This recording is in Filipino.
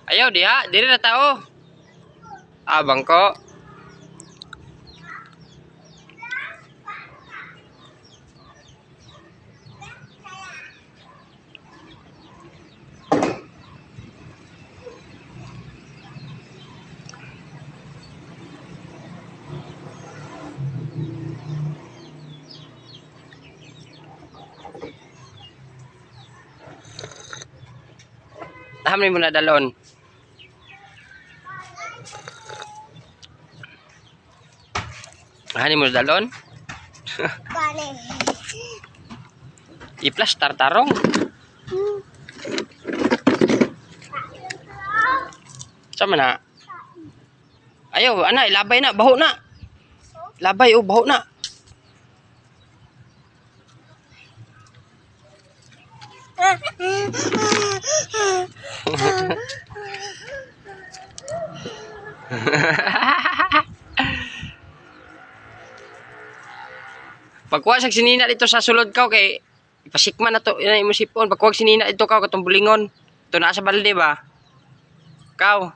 Ayaw diha, diri na tao. Bangko. Hamli mo na dalon. Hani mo na dalon? I-plus tartarong. Sama na. Ayaw, ana, ilabay na, baho na. Labay, baho na. Pagkuha sa sinina dito sa sulod ka, kay ipasikman na to, ina mo sipon. Pagkuha sinina dito ka, katong bulingon. Ito na sa balde ba? Kaw.